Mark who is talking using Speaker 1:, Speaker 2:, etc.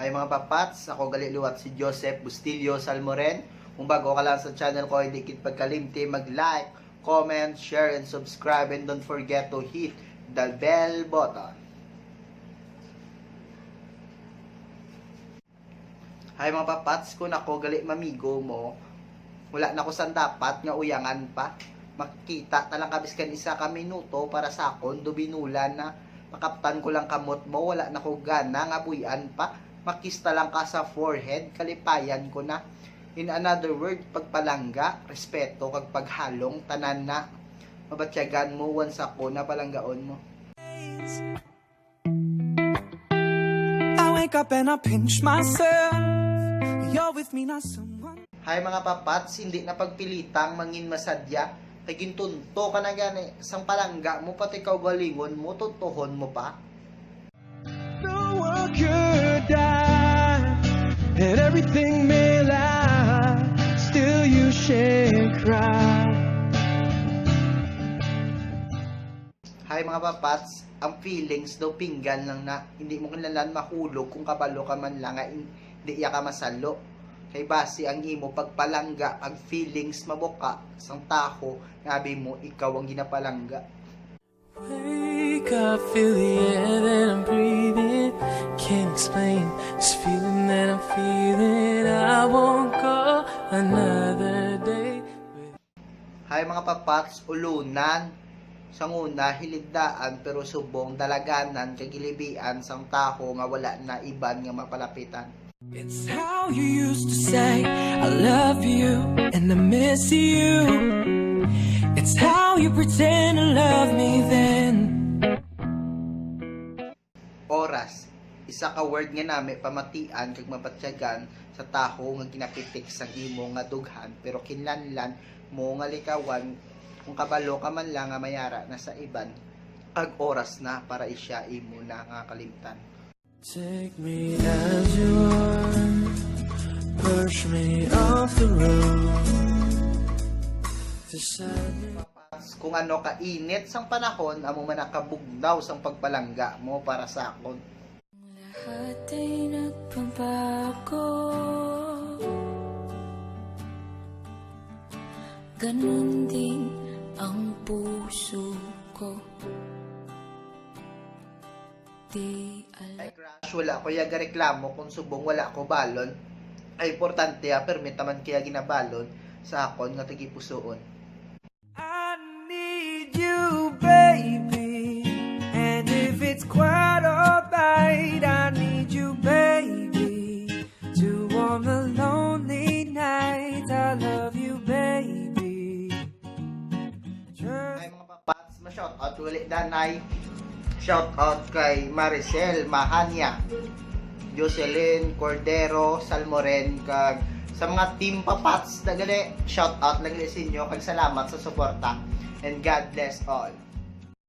Speaker 1: Hi mga papats, ako gali liwat si Joseph Bustillo Salmoren. Kung bago ka lang sa channel ko, hindi kit pagkalimti mag-like, comment, share, and subscribe. And don't forget to hit the bell button. Hi mga papats, kung ako gali mamigo mo, wala na ko san dapat nga uyangan pa. Makita talang kabis kan isa ka minuto para sa akon, dubinulan na makaptan ko lang kamot mo, wala na ko gana nga buyan pa. Makista lang ka sa forehead, kalipayan ko na. In another word, pagpalangga, respeto, kag paghalong, tanan na. Mabatyagan mo, once ako na palanggaon mo.
Speaker 2: I wake up and I pinch myself. You're with me, not someone.
Speaker 1: Hi mga papats, hindi na pagpilitang mangin masadya. Kay gintunto ka na gani, sang palangga mo, pati ikaw galingon mo, tutuhon mo pa.
Speaker 2: No one could die, and everything may lie, still you shed cry.
Speaker 1: Hi mga papats, ang feelings daw pinggan lang na hindi mo kailangan mahulog kung kabalo ka man lang nga hindi iya ka masalo. Kay base ang imo pagpalangga, ang feelings mabuka sang taho, nabi mo ikaw ang ginapalangga.
Speaker 2: Wake up, feel the air that I'm breathing. Can't explain this feeling that I'm feeling. I won't go another day.
Speaker 1: Hi mga papats, ulunan. Sang una, hilidaan pero subong dalaganan kagilibian sang taho nga wala na iban nga mapalapitan.
Speaker 2: It's how you used to say I love you and I miss you. It's how you pretend to love me then.
Speaker 1: Oras, isa ka word nga nami pamatian kag mapatsyagan sa taho nga ginapitik sang imo nga dughan pero kinlanlan mo nga likawan kung kabalo ka man lang nga mayara na sa iban kag oras na para isya imo na nga kalimtan.
Speaker 2: Take me as you are, push me off the road. Decide me.
Speaker 1: Kung ano kainit sang panahon, amo man nakabugnaw sang pagpalangga mo para sa akon.
Speaker 3: Lahat ay nagpabago, ganun din ang puso ko. Di alam.
Speaker 1: Ay crush, wala ko yaga reklamo kung subong wala ko balon. Ay importante permit naman kaya ginabalon sa akon nga tigipusoon.
Speaker 2: I need you, baby, and if it's quite alright, I need you, baby, to warm the lonely night. I love you, baby.
Speaker 1: Ay mga papats, ma-shoutout ulit danay. Shoutout kay Maricel Mahania, Jocelyn Cordero Salmoren, kag sa mga team papats na gali, shoutout lang gali sa inyo, kag salamat sa suporta, and God bless all.